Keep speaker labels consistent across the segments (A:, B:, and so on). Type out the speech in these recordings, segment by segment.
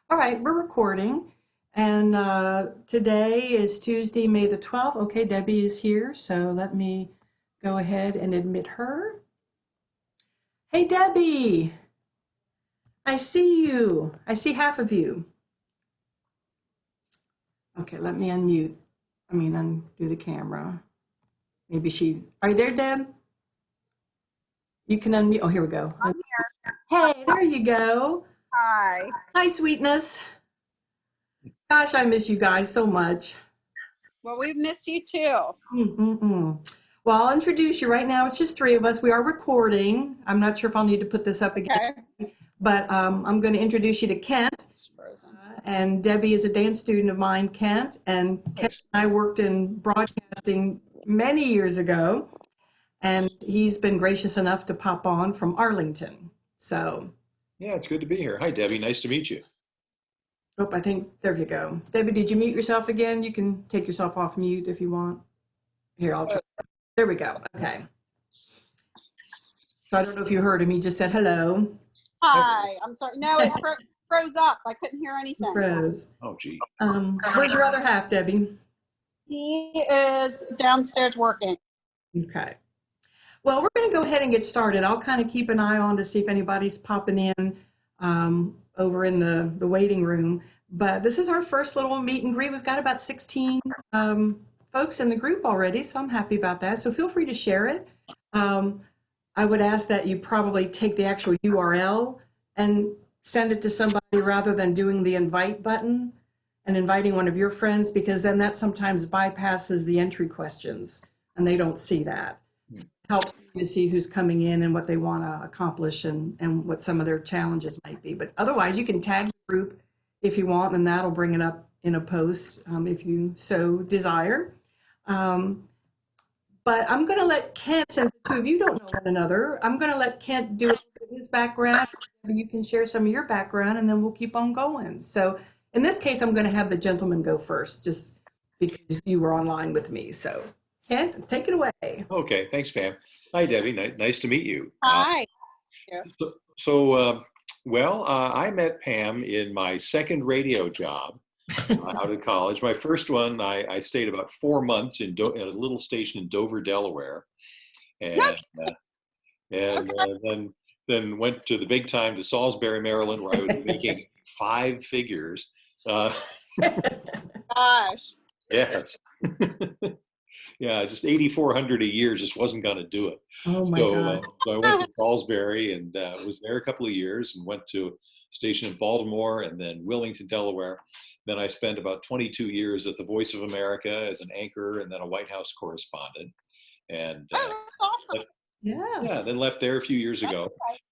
A: All right, we're recording, and today is Tuesday, May the 12th. Okay, Debbie is here, so let me go ahead and admit her. Hey, Debbie, I see you. I see half of you. Okay, let me undo the camera. Are you there, Deb? You can unmute. Oh, here we go.
B: I'm here.
A: Hey, there you go.
B: Hi.
A: Hi, sweetness. Gosh, I miss you guys so much.
B: Well, we've missed you too.
A: Mm-mm-mm. Well, I'll introduce you right now. It's just three of us. We are recording. I'm not sure if I'll need to put this up again,
B: Okay.
A: but I'm going to introduce you to Kent.
B: It's frozen.
A: And Debbie is a dance student of mine, Kent. And Kent and I worked in broadcasting many years ago, and he's been gracious enough to pop on from Arlington. So,
C: Yeah, it's good to be here. Hi, Debbie. Nice to meet you.
A: I think there you go. Debbie, did you mute yourself again? You can take yourself off mute if you want. Here, I'll try. There we go. Okay. So I don't know if you heard him. He just said hello.
B: Hi. I'm sorry. No, it froze up. I couldn't hear anything.
A: Rose.
C: Oh, gee.
A: Where's your other half, Debbie?
B: He is downstairs working.
A: Okay. Well, we're going to go ahead and get started. I'll kind of keep an eye on to see if anybody's popping in over in the waiting room. But this is our first little meet and greet. We've got about 16 folks in the group already, so I'm happy about that. So feel free to share it. I would ask that you probably take the actual URL and send it to somebody rather than doing the invite button and inviting one of your friends, because then that sometimes bypasses the entry questions and they don't see that. So it helps me to see who's coming in and what they want to accomplish and what some of their challenges might be. But otherwise, you can tag the group if you want, and that'll bring it up in a post if you so desire. But I'm going to let Kent, since the two of you don't know one another, I'm going to let Kent do his background. You can share some of your background, and then we'll keep on going. So in this case, I'm going to have the gentleman go first, just because you were online with me. So Kent, take it away.
C: Okay, thanks, Pam. Hi, Debbie. Nice to meet you.
B: Hi.
C: I met Pam in my second radio job out of college. My first one, I stayed about 4 months at a little station in Dover, Delaware, and then went to the big time to Salisbury, Maryland, where I was making five figures.
B: Gosh.
C: Yes. Yeah, just 8,400 a year just wasn't going to do it.
A: Oh my God.
C: So I went to Salisbury and was there a couple of years and went to a station in Baltimore and then Wilmington, Delaware. Then I spent about 22 years at the Voice of America as an anchor and then a White House correspondent. And
B: Oh, that's awesome.
A: Yeah.
C: then left there a few years ago.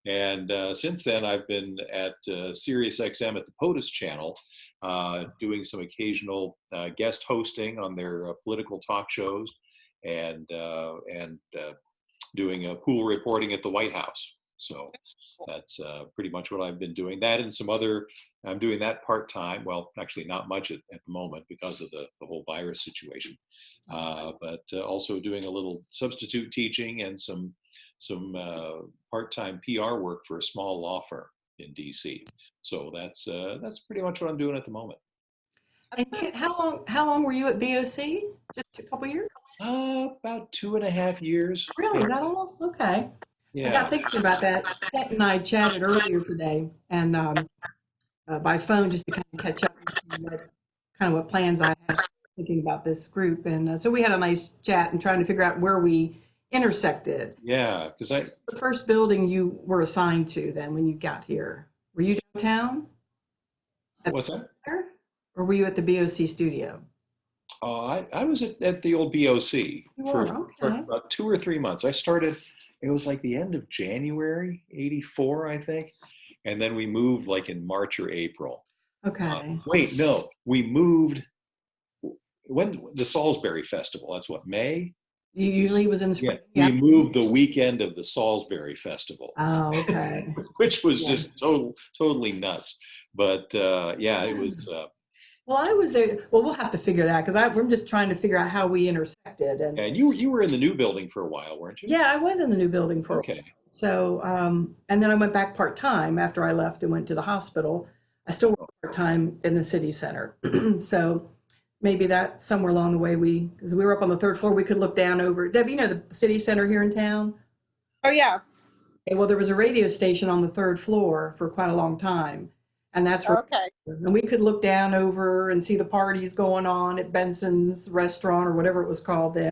C: And since then, I've been at Sirius XM at the POTUS channel, doing some occasional guest hosting on their political talk shows and doing pool reporting at the White House. So that's pretty much what I've been doing. That and some other, I'm doing that part-time. Well, actually not much at the moment because of the whole virus situation. But also doing a little substitute teaching and some part-time PR work for a small law firm in DC. So that's pretty much what I'm doing at the moment.
A: And Kent, how long were you at BOC? Just a couple years?
C: About 2.5 years.
A: Really? That long? Okay. I got
C: Yeah.
A: thinking about that. Kent and I chatted earlier today, and by phone just to kind of catch up and see what plans I had thinking about this group. And so we had a nice chat and trying to figure out where we intersected.
C: Yeah, because
A: The first building you were assigned to then when you got here, were you downtown?
C: what's that?
A: Or were you at the BOC studio?
C: I was at the old BOC
A: You
C: for,
A: were,
C: for
A: okay.
C: about 2 or 3 months. I started, it was like the end of January, '84, I think. And then we moved like in March or April.
A: Okay.
C: Wait, no, we moved when the Salisbury Festival, that's what, May?
A: You usually was in the
C: Yeah,
A: spring.
C: we moved the weekend of the Salisbury Festival,
A: Oh, okay.
C: which was
A: Yeah.
C: just totally nuts. But yeah, it was.
A: Well, I was there. Well, we'll have to figure that because we're just trying to figure out how we intersected.
C: And you were in the new building for a while, weren't you?
A: Yeah, I was in the new building for a while.
C: Okay.
A: So, and then I went back part-time after I left and went to the hospital. I still work part-time in the city center. So maybe that somewhere along the way because we were up on the third floor, we could look down over, Debbie, you know the city center here in town?
B: Oh, yeah.
A: Okay, well, there was a radio station on the third floor for quite a long time. And that's where,
B: Okay.
A: and we could look down over and see the parties going on at Benson's restaurant or whatever it was called then.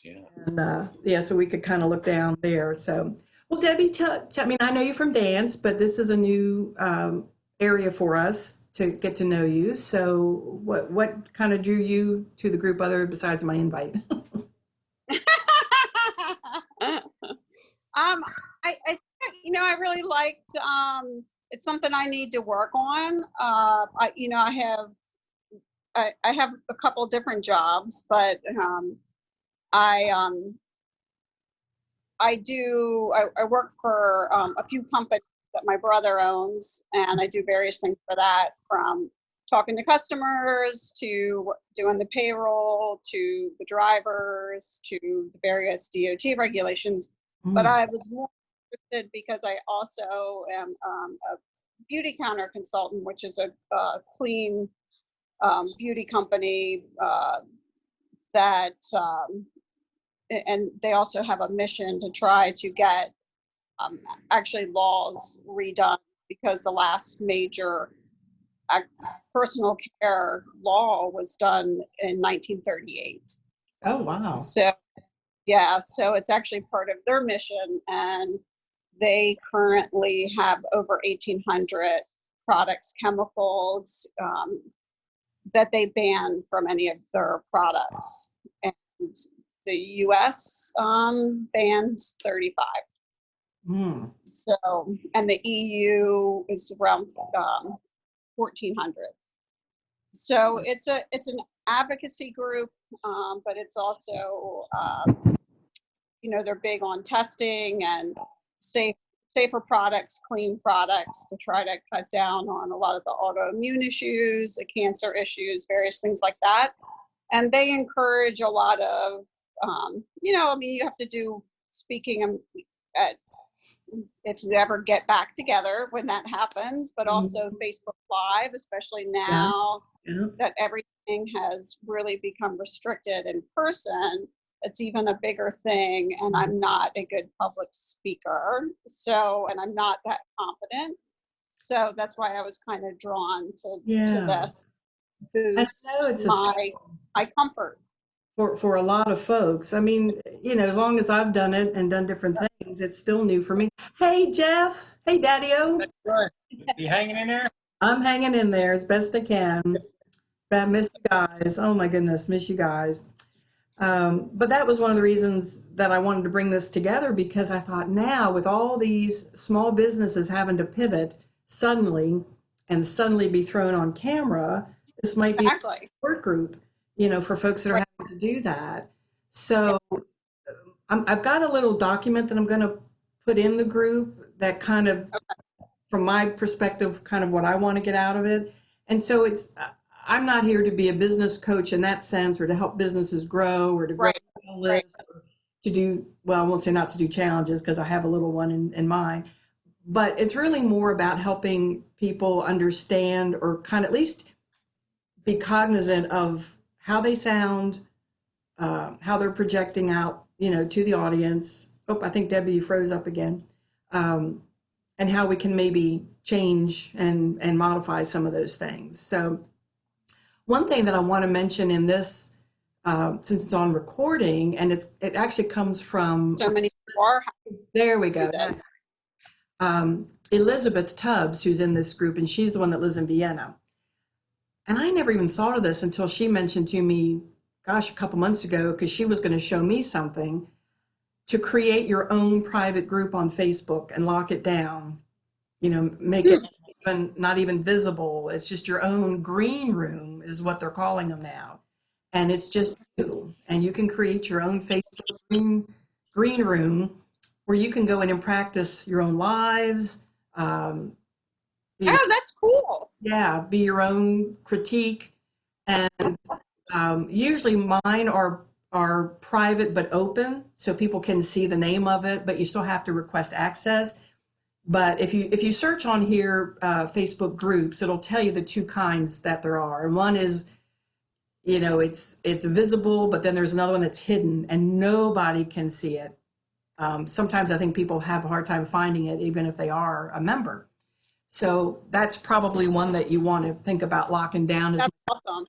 C: Yeah.
A: And yeah, so we could kind of look down there. So, well, Debbie, I mean, I know you from dance, but this is a new area for us to get to know you. So, what kind of drew you to the group, other besides my invite?
B: I really liked. It's something I need to work on. I have a couple different jobs, but I work for a few companies that my brother owns, and I do various things for that, from talking to customers to doing the payroll to the drivers to the various DOT regulations. But I was more interested because I also am a beauty counter consultant, which is a clean beauty company that and they also have a mission to try to get actually laws redone, because the last major personal care law was done in 1938.
A: Oh, wow.
B: So yeah, so it's actually part of their mission, and they currently have over 1,800 products, chemicals that they ban from any of their products. And the US bans 35. So, and the EU is around 1,400. So it's an advocacy group, but it's also they're big on testing and safer products, clean products, to try to cut down on a lot of the autoimmune issues, the cancer issues, various things like that. And they encourage a lot of, you have to do speaking at, if you ever get back together when that happens, but also Facebook Live, especially now that everything has really become restricted in person. It's even a bigger thing, and I'm not a good public speaker, and I'm not that confident. So that's why I was kind of drawn to this boost my comfort.
A: For a lot of folks. I mean, as long as I've done it and done different things, it's still new for me. Hey, Jeff. Hey, Daddy-O.
D: That's right. You hanging in there?
A: I'm hanging in there as best I can. But I miss you guys. Oh my goodness, miss you guys. But that was one of the reasons that I wanted to bring this together, because I thought, now with all these small businesses having to pivot suddenly and suddenly be thrown on camera, this might be a support group, for folks that are having to do that. So I've got a little document that I'm going to put in the group that kind of, from my perspective, kind of what I want to get out of it. And so I'm not here to be a business coach in that sense, or to help businesses grow, or to grow a list, or to do, well, I won't say not to do challenges, because I have a little one in mind. But it's really more about helping people understand, or kind of at least be cognizant of how they sound, how they're projecting out, to the audience. Oh, I think Debbie froze up again. And how we can maybe change and modify some of those things. So one thing that I want to mention in this, since it's on recording, and it actually comes from,
B: so many more.
A: There we go. Elizabeth Tubbs, who's in this group, and she's the one that lives in Vienna. And I never even thought of this until she mentioned to me, gosh, a couple months ago, because she was going to show me something to create your own private group on Facebook and lock it down, make it not even visible. It's just your own green room is what they're calling them now. And it's just you. And you can create your own Facebook green room where you can go in and practice your own lives.
B: Oh, that's cool.
A: Yeah, be your own critique. And usually mine are private but open, so people can see the name of it, but you still have to request access. But if you search on here, Facebook groups, it'll tell you the two kinds that there are. And one is, it's visible, but then there's another one that's hidden and nobody can see it. Sometimes I think people have a hard time finding it, even if they are a member. So that's probably one that you want to think about locking down.
B: That's awesome.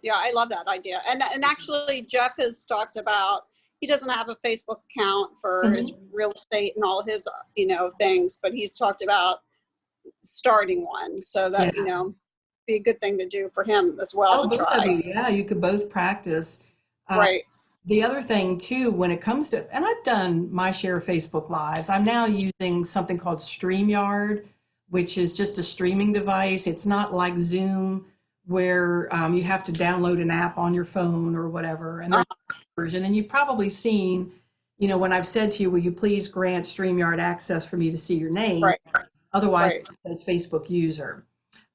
B: Yeah, I love that idea. And actually, Jeff has talked about, he doesn't have a Facebook account for his real estate and all his, things, but he's talked about starting one. So that, be a good thing to do for him as well to
A: Both of
B: try.
A: you, yeah, you could both practice.
B: Right.
A: The other thing too, when it comes to, and I've done my share of Facebook Lives, I'm now using something called StreamYard, which is just a streaming device. It's not like Zoom where you have to download an app on your phone or whatever. And there's a version, and you've probably seen, when I've said to you, will you please grant StreamYard access for me to see your name?
B: Right.
A: Otherwise,
B: Right.
A: it says Facebook user.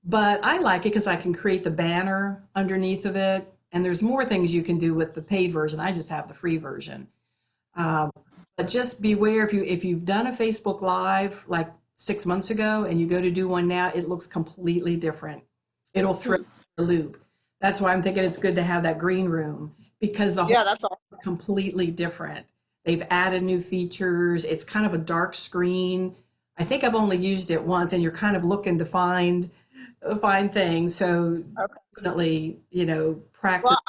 A: But I like it because I can create the banner underneath of it. And there's more things you can do with the paid version. I just have the free version. But just beware if you've done a Facebook Live like 6 months ago and you go to do one now, it looks completely different. It'll throw a loop. That's why I'm thinking it's good to have that green room, because the whole
B: That's all.
A: is completely different. They've added new features. It's kind of a dark screen. I think I've only used it once, and you're kind of looking to find things. So definitely, practice.
B: Well,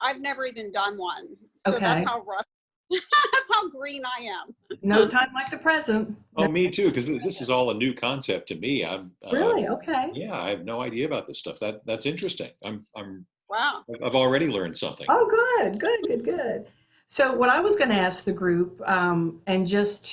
B: I've never even done one. So
A: Okay.
B: that's how rough, that's how green I am.
A: No time like the present.
C: Oh, me too, because this is all a new concept to me.
A: Really? Okay.
C: Yeah, I have no idea about this stuff. That's interesting.
B: Wow.
C: I've already learned something.
A: Oh, good. So what I was going to ask the group, and just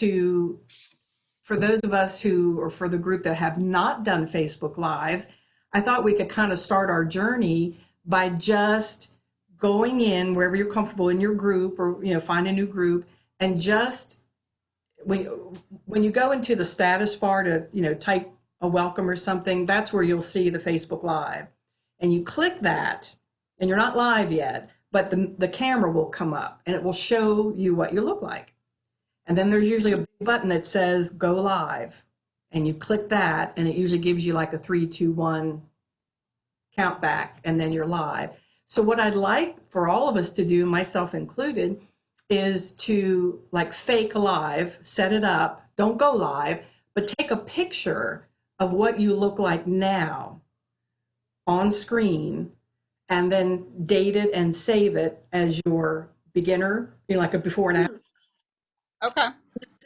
A: for those of us or for the group that have not done Facebook Lives, I thought we could kind of start our journey by just going in wherever you're comfortable in your group, or, find a new group, and just when you go into the status bar to, type a welcome or something, that's where you'll see the Facebook Live. And you click that, and you're not live yet, but the camera will come up and it will show you what you look like. And then there's usually a big button that says go live, and you click that, and it usually gives you like a 3, 2, 1 count back, and then you're live. So what I'd like for all of us to do, myself included, is to like fake live, set it up, don't go live, but take a picture of what you look like now on screen, and then date it and save it as your beginner, like a before and after.
B: Okay.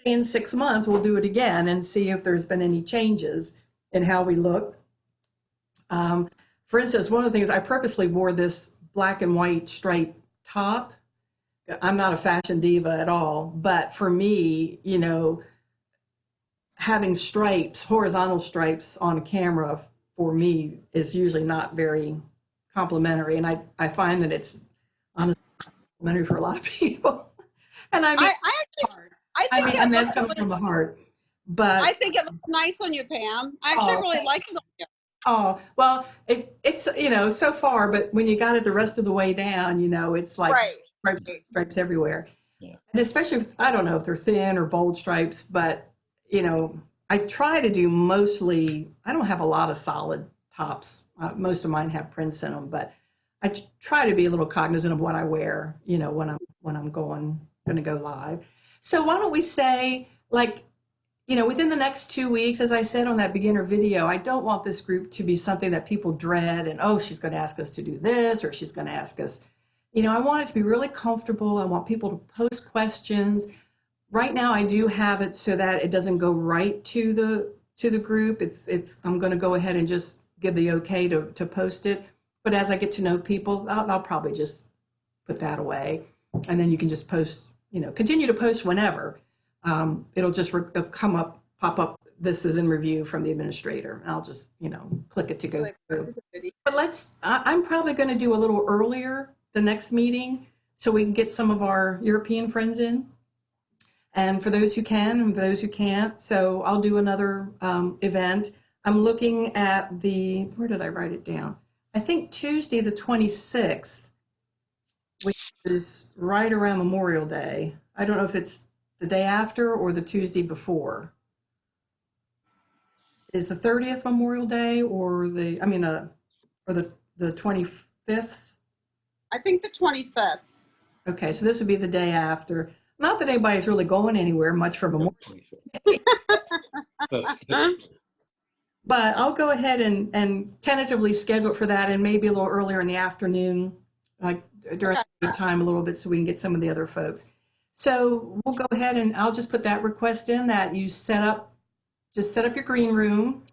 A: In 6 months, we'll do it again and see if there's been any changes in how we look. For instance, one of the things, I purposely wore this black and white striped top. I'm not a fashion diva at all, but for me, having stripes, horizontal stripes on a camera for me is usually not very complimentary. And I find that it's honestly complimentary for a lot of people. And I mean, that's coming from the heart. But
B: I think it looks nice on you, Pam. I actually really like it on you.
A: Oh, well, it's, so far, but when you got it the rest of the way down, it's like
B: Right.
A: stripes everywhere.
C: Yeah.
A: And especially, I don't know if they're thin or bold stripes, but, I try to do mostly, I don't have a lot of solid tops. Most of mine have prints in them, but I try to be a little cognizant of what I wear, when I'm going to go live. So why don't we say, like, within the next 2 weeks, as I said on that beginner video, I don't want this group to be something that people dread and, oh, she's going to ask us to do this, or she's going to ask us, I want it to be really comfortable. I want people to post questions. Right now, I do have it so that it doesn't go right to the group. I'm going to go ahead and just give the okay to post it. But as I get to know people, I'll probably just put that away. And then you can just post, continue to post whenever. It'll just pop up, this is in review from the administrator. And I'll just, click it to go through. But I'm probably going to do a little earlier the next meeting so we can get some of our European friends in. And for those who can and those who can't. So I'll do another event. I'm looking at where did I write it down? I think Tuesday the 26th, which is right around Memorial Day. I don't know if it's the day after or the Tuesday before. is the 30th Memorial Day or the 25th?
B: I think the 25th.
A: Okay, so this would be the day after. Not that anybody's really going anywhere much for Memorial,
C: 25th. That's
A: but I'll go ahead and tentatively schedule it for that and maybe a little earlier in the afternoon, like during
B: Okay.
A: the time a little bit so we can get some of the other folks. So we'll go ahead and I'll just put that request in that you just set up your green room,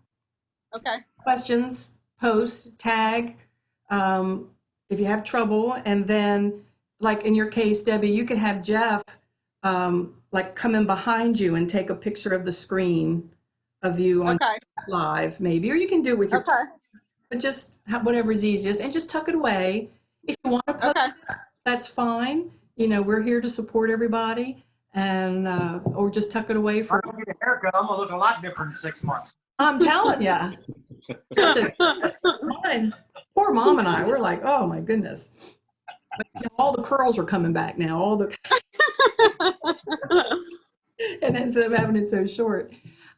B: Okay.
A: questions, post, tag, if you have trouble. And then, like in your case, Debbie, you could have Jeff like come in behind you and take a picture of the screen of you on
B: Okay.
A: live, maybe, or you can do it with your,
B: Okay.
A: but just whatever's easiest and just tuck it away. If you want to post
B: Okay.
A: it, that's fine. You know, we're here to support everybody and, or just tuck it away
D: If I
A: for,
D: don't get a haircut, I'm gonna look a lot different in 6 months.
A: I'm telling you. Listen, mine, poor mom and I, we're like, oh my goodness. But you know, all the curls are coming back now, all the, and instead of having it so short.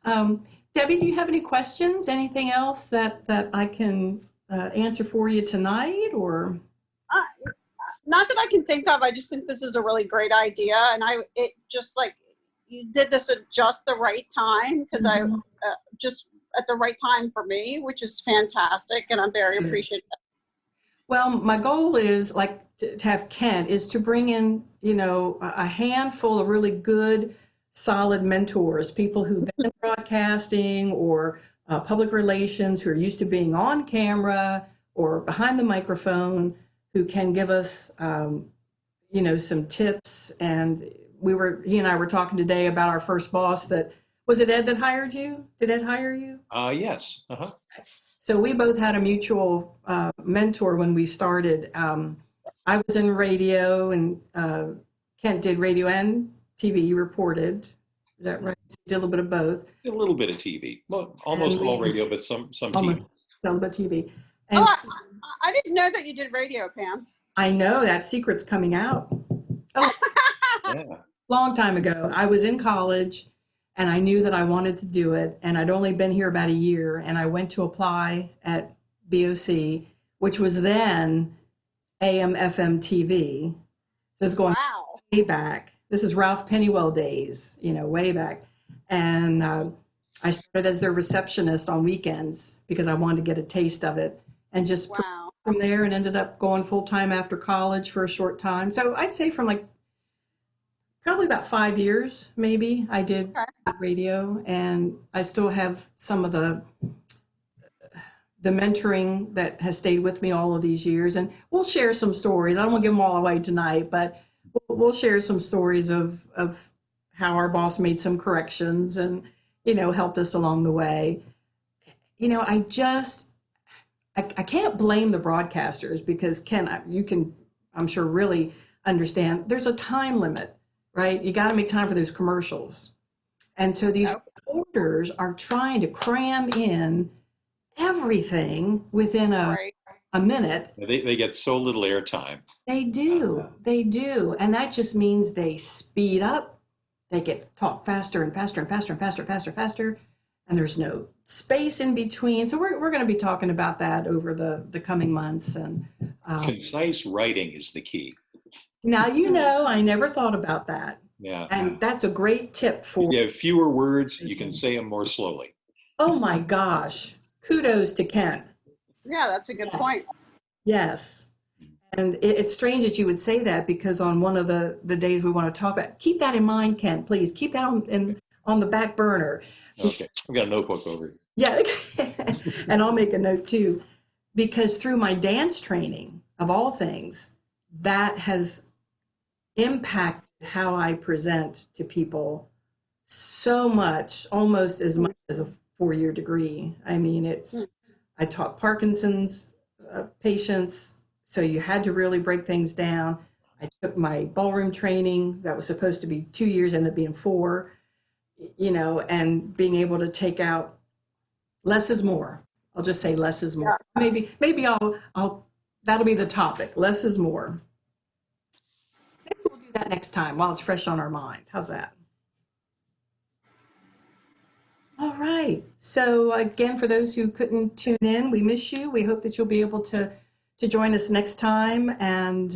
A: Debbie, do you have any questions? Anything else that I can answer for you tonight or?
B: Not that I can think of. I just think this is a really great idea, and it just like you did this at just the right time because I just at the right time for me, which is fantastic, and I'm very
A: Good.
B: appreciative.
A: Well, my goal is like to have Kent is to bring in, you know, a handful of really good, solid mentors, people who've been in broadcasting or public relations, who are used to being on camera or behind the microphone, who can give us, you know, some tips. And he and I were talking today about our first boss that, was it Ed that hired you? Did Ed hire you?
C: yes. Uh-huh.
A: So we both had a mutual mentor when we started. I was in radio and Kent did radio and TV. You reported. Is that right? So you did a little bit of both.
C: A little bit of TV. Well, almost
A: And
C: all
A: we-
C: radio, but some TV.
A: Almost some but TV. And
B: Oh, I didn't know that you did radio, Pam.
A: I know that secret's coming out. Oh,
C: Yeah.
A: long time ago. I was in college and I knew that I wanted to do it. And I'd only been here about a year. And I went to apply at BOC, which was then AM, FM, TV. So it's going
B: Wow.
A: way back. This is Ralph Pennywell days, you know, way back. And I started as their receptionist on weekends because I wanted to get a taste of it. And just
B: Wow.
A: from there and ended up going full time after college for a short time. So I'd say from like probably about 5 years, maybe I did radio, and I still have some of the mentoring that has stayed with me all of these years. And we'll share some stories. I don't want to give them all away tonight, but we'll share some stories of how our boss made some corrections and, you know, helped us along the way. You know, I can't blame the broadcasters because Ken, you can, I'm sure, really understand there's a time limit, right? You got to make time for those commercials. And so these reporters are trying to cram in everything within
B: Right.
A: a minute.
C: They get so little airtime.
A: They do. They do. And that just means they speed up. They get talk faster and faster and faster and faster, faster, faster. And there's no space in between. So we're going to be talking about that over the coming months. And
C: Concise writing is the key.
A: now, you know, I never thought about that.
C: Yeah.
A: And that's a great tip for,
C: If you have fewer words, you can say them more slowly.
A: oh my gosh, kudos to Ken.
B: Yeah, that's a good point.
A: Yes. And it's strange that you would say that because on one of the days we want to talk about, keep that in mind, Ken, please keep that on the back burner.
C: Okay. I've got a notebook over here.
A: Yeah. And I'll make a note too, because through my dance training of all things, that has impacted how I present to people so much, almost as much as a 4-year degree. I mean, I taught Parkinson's patients, so you had to really break things down. I took my ballroom training that was supposed to be 2 years, ended up being 4, you know, and being able to take out less is more. I'll just say less is more. Maybe I'll that'll be the topic. Less is more. Maybe we'll do that next time while it's fresh on our minds. How's that? All right. So again, for those who couldn't tune in, we miss you. We hope that you'll be able to join us next time and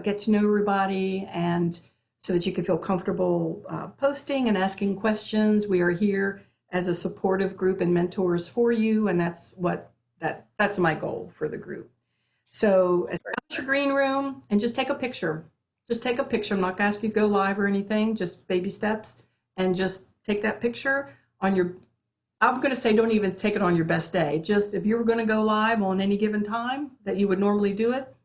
A: get to know everybody, and so that you can feel comfortable posting and asking questions. We are here as a supportive group and mentors for you, and that's my goal for the group. So establish your green room and just take a picture. Just take a picture. I'm not going to ask you to go live or anything, just baby steps, and just take that picture on your, I'm going to say don't even take it on your best day. Just if you were going to go live on any given time that you would normally do it,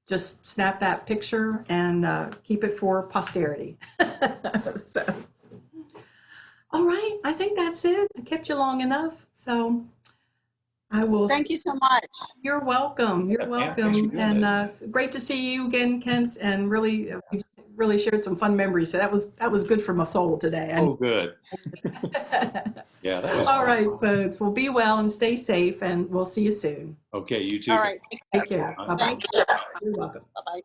A: just snap that picture and keep it for posterity. So, all right, I think that's it. I kept you long enough. So I will.
B: Thank you so much.
A: You're welcome. You're
C: Yeah, thanks for
A: welcome.
C: doing
A: And
C: this.
A: great to see you again, Kent. And really, we really shared some fun memories. So that was good for my soul today.
C: Oh, good. Yeah, that was
A: All
C: fun.
A: right, folks. Well, be well and stay safe, and we'll see you soon.
C: Okay, you too.
B: All right.
A: Take care. Bye bye.
B: Thank you.
A: You're welcome.
B: Bye-bye.